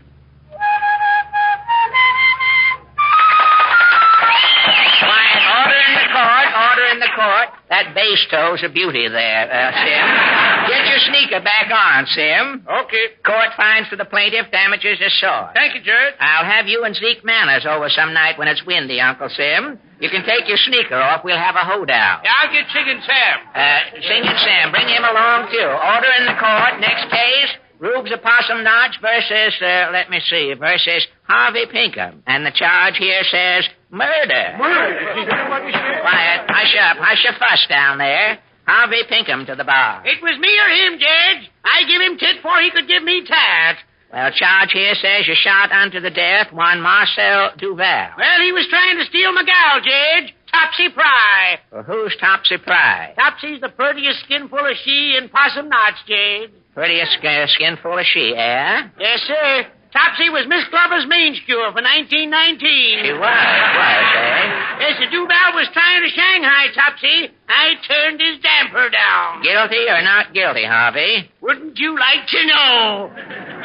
Quiet. Order in the court. That bass toe's a beauty there, Sim. Get your sneaker back on, Sim. Okay. Court fines for the plaintiff, damages is sought. Thank you, Judge. I'll have you and Zeke Manners over some night when it's windy, Uncle Sim. You can take your sneaker off. We'll have a hoedown. Yeah, I'll get Singing Sam. Singing Sam. Bring him along, too. Order in the court. Next case, Rubes Opossum Notch versus, versus Harvey Pinkham. And the charge here says murder. Quiet. Hush your fuss down there. Harvey Pinkham to the bar. It was me or him, Judge. I give him tit before he could give me tat. Well, charge here says you shot unto the death one Marcel Duval. Well, he was trying to steal my gal, Judge. Topsy Pry. Well, who's Topsy Pry? Topsy's the prettiest skinful of she in Possum Notch, Judge. Prettiest skin full of she, eh? Yes, sir. Topsy was Miss Glover's main skewer for 1919. She was, eh? Yes, the Duval was trying to Shanghai Topsy. I turned his damper down. Guilty or not guilty, Harvey? Wouldn't you like to know?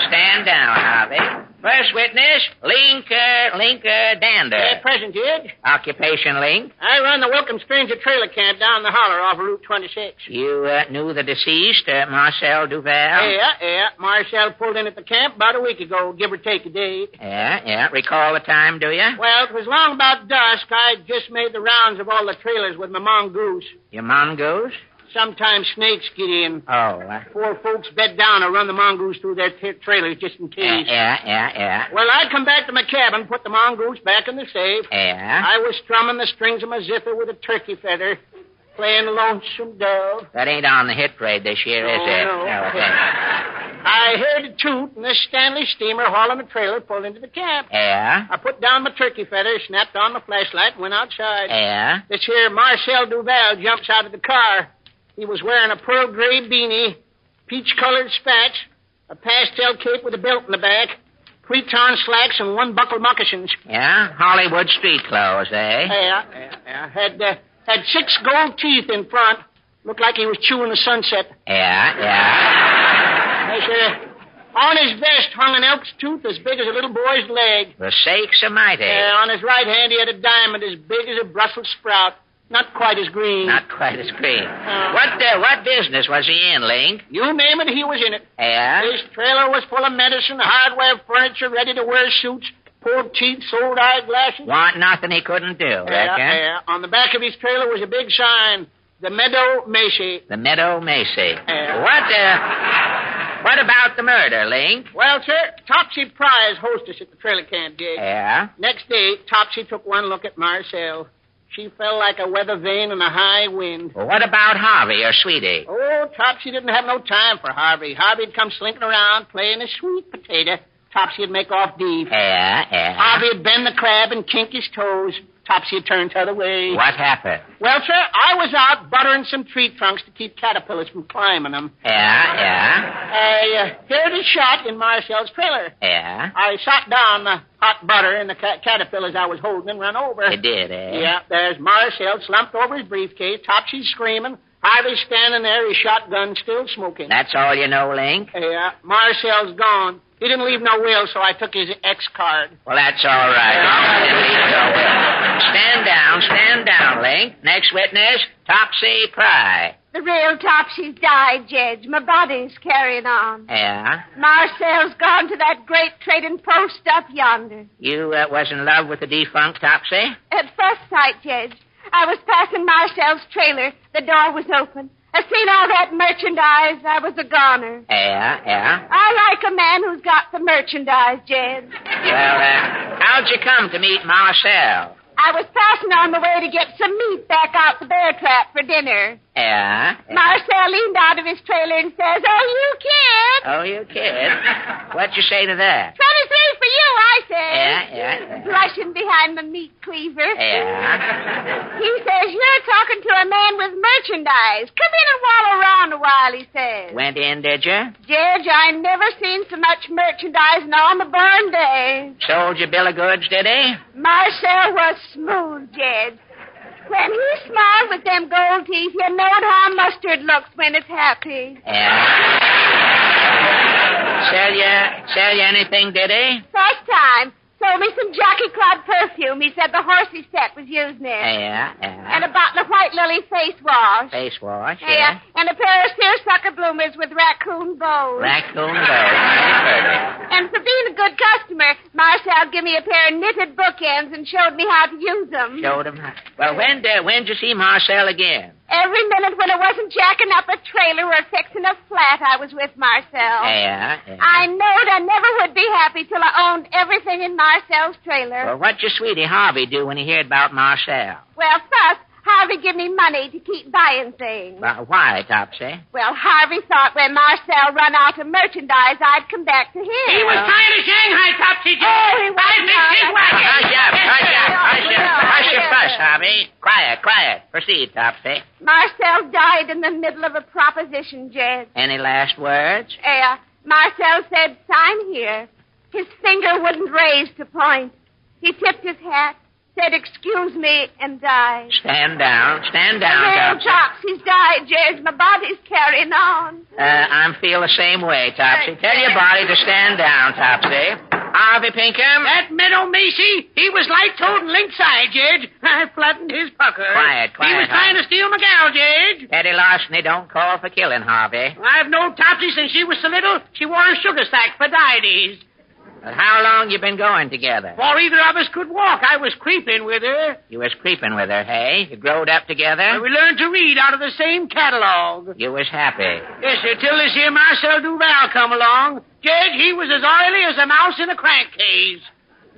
Stand down, Harvey. First witness, Linker Dander. Present, Judge. Occupation, Link. I run the Welcome Stranger trailer camp down the holler off of Route 26. You knew the deceased, Marcel Duval? Yeah. Marcel pulled in at the camp about a week ago, give or take a day. Yeah. Recall the time, do you? Well, it was long about dusk. I just made the rounds of all the trailers with my mongoose. Your mongoose? Sometimes snakes get in. Oh. Poor folks bed down or run the mongoose through their trailers just in case. Yeah. Well, I come back to my cabin, put the mongoose back in the safe. Yeah? I was strumming the strings of my zither with a turkey feather, playing Lonesome Dove. That ain't on the hit parade this year, is it? No. Okay. I heard a toot, and this Stanley steamer hauling a trailer pulled into the camp. Yeah? I put down my turkey feather, snapped on my flashlight, and went outside. Yeah? This here Marcel Duval jumps out of the car. He was wearing a pearl gray beanie, peach-colored spats, a pastel cape with a belt in the back, creton slacks, and one-buckle moccasins. Yeah? Hollywood street clothes, eh? Yeah. Had 6 gold teeth in front. Looked like he was chewing the sunset. Yeah. Yes, on his vest hung an elk's tooth as big as a little boy's leg. The sakes almighty. On his right hand he had a diamond as big as a Brussels sprout. Not quite as green. Not quite as green. What business was he in, Link? You name it, he was in it. Yeah? His trailer was full of medicine, hardware, furniture, ready-to-wear suits, pulled teeth, sold eyeglasses. Want nothing he couldn't do, reckon? Yeah. On the back of his trailer was a big sign, The Meadow Macy. The Meadow Macy. What about the murder, Link? Well, sir, Topsy Pry is hostess at the trailer camp, Jake. Yeah? Next day, Topsy took one look at Marcel. She fell like a weather vane in a high wind. Well, what about Harvey, or Sweetie? Oh, Topsy didn't have no time for Harvey. Harvey'd come slinking around, playing a sweet potato. Topsy'd make off deep. Yeah. Harvey'd bend the crab and kink his toes. Topsy'd turn t'other way. What happened? Well, sir, I was out buttering some tree trunks to keep caterpillars from climbing them. Yeah. I heard a shot in Marcel's trailer. Yeah? I shot down the hot butter and the caterpillars I was holding and run over. You did, eh? Yeah, there's Marcel slumped over his briefcase. Topsy's screaming. Harvey's standing there, his shotgun still smoking. That's all you know, Link? Yeah, Marcel's gone. He didn't leave no will, so I took his X card. Well, that's all right. Stand down, Link. Next witness, Topsy Pry. The real Topsy's died, Judge. My body's carrying on. Yeah? Marcel's gone to that great trading post up yonder. You was in love with the defunct Topsy? At first sight, Judge. I was passing Marcel's trailer. The door was open. I seen all that merchandise. I was a goner. Yeah? I like a man who's got the merchandise, Judge. Well, how'd you come to meet Marcel? I was passing on the way to get some meat back out the bear trap for dinner. Yeah? Marcel leaned out of his trailer and says, "Oh, you kid." Oh, you kid? What'd you say to that? 23 for you, I said. Yeah. Blushing behind my meat cleaver. Yeah? He says, "You're talking to a man with merchandise. Come in and wallow around a while," he says. Went in, did you? Judge, I never seen so much merchandise in all my born days. Sold you a bill of goods, did he? Marcel was smooth, Judge. When he smiled with them gold teeth, you knowed how mustard looks when it's happy. Yeah? Sell you anything, did he? First time. Sold me some Jockey Club perfume. He said the horse he set was using it. Yeah. And a bottle of White Lily face wash. Face wash, Yeah. And a pair of seersucker bloomers with raccoon bows. Raccoon bows. And for being a good customer, Marcel gave me a pair of knitted bookends and showed me how to use them. Showed him how. Well, when'd you see Marcel again? Every minute when I wasn't jacking up a trailer or fixing a flat, I was with Marcel. Yeah. I knowed I never would be happy till I owned everything in Marcel's trailer. Well, what'd your sweetie Harvey do when he heard about Marcel? Well, first, Harvey give me money to keep buying things. Well, why, Topsy? Well, Harvey thought when Marcel run out of merchandise, I'd come back to him. He was trying to Shanghai, Topsy. Oh, he was Hush your fuss, Harvey. Quiet. Proceed, Topsy. Marcel died in the middle of a proposition, Jed. Any last words? Marcel said, "Sign here." His finger wouldn't raise to point. He tipped his hat, said, "Excuse me," and died. Stand down, Real Topsy's died, Jed. My body's carrying on. I feel the same way, Topsy. Tell your body to stand down, Topsy. Harvey Pinkham? That Meadow Macy, he was light-toed and lynx-eyed, Judge. I flattened his pucker. Quiet, He was trying to steal my gal, Judge. Petty larceny don't call for killing, Harvey. I've known Topsy since she was so little, she wore a sugar sack for dieties. Well, how long you been going together? Before either of us could walk, I was creeping with her. You was creeping with her, hey? You growed up together? And we learned to read out of the same catalog. You was happy. Yes, sir, till this here Marcel Duval come along. Judge, he was as oily as a mouse in a crankcase.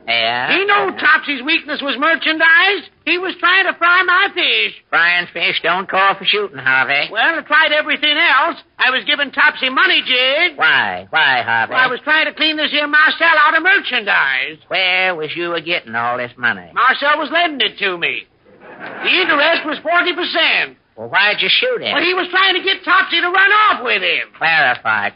Yeah? He knew Topsy's weakness was merchandise. He was trying to fry my fish. Frying fish don't call for shooting, Harvey. Well, I tried everything else. I was giving Topsy money, Judge. Why, Harvey? Well, I was trying to clean this here Marcel out of merchandise. Where was you getting all this money? Marcel was lending it to me. The interest was 40%. Well, why'd you shoot him? Well, he was trying to get Topsy to run off with him. Clarify,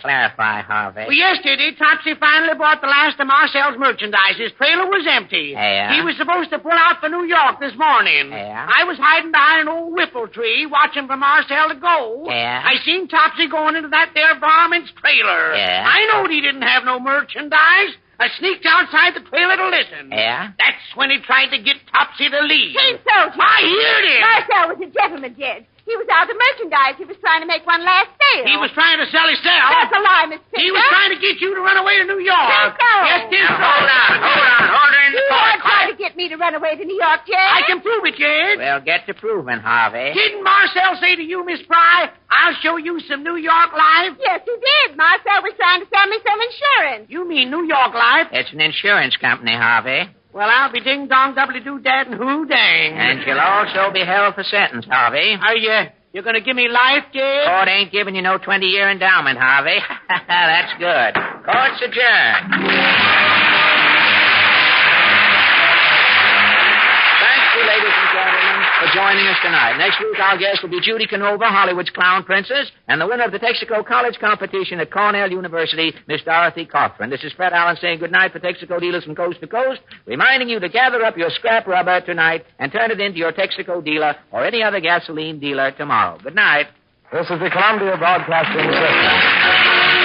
Harvey. Well, yesterday, Topsy finally bought the last of Marcel's merchandise. His trailer was empty. Yeah? He was supposed to pull out for New York this morning. Yeah? I was hiding behind an old whipple tree, watching for Marcel to go. Yeah? I seen Topsy going into that there varmint's trailer. Yeah? I knowed he didn't have no merchandise. I sneaked outside the trailer to listen. Yeah? That's when he tried to get Topsy to leave. He told you. I heard him. Marcel was a gentleman, Jed. He was out of merchandise. He was trying to make one last sale. He was trying to sell his cell. That's a lie, Miss Pinker. He was trying to get you to run away to New York. Pinko. Yes, tis so. Hold on. Order in the You court. are trying to get me to run away to New York, Jed. I can prove it, Jed. Well, get to proving, Harvey. Didn't Marcel say to you, Miss Fry, I'll show you some New York life? Yes, he did. Marcel was trying to sell me some insurance. You mean New York life? It's an insurance company, Harvey. Well, I'll be ding-dong, doubly-doo-dad, and who-dang. And you'll also be held for sentence, Harvey. Are you going to give me life, Jed? Court ain't giving you no 20-year endowment, Harvey. That's good. Court's adjourned. Thank you, ladies and gentlemen, for joining us tonight. Next week, our guest will be Judy Canova, Hollywood's clown princess, and the winner of the Texaco College competition at Cornell University, Miss Dorothy Cochran. This is Fred Allen saying goodnight for Texaco dealers from coast to coast, reminding you to gather up your scrap rubber tonight and turn it into your Texaco dealer or any other gasoline dealer tomorrow. Good night. This is the Columbia Broadcasting System.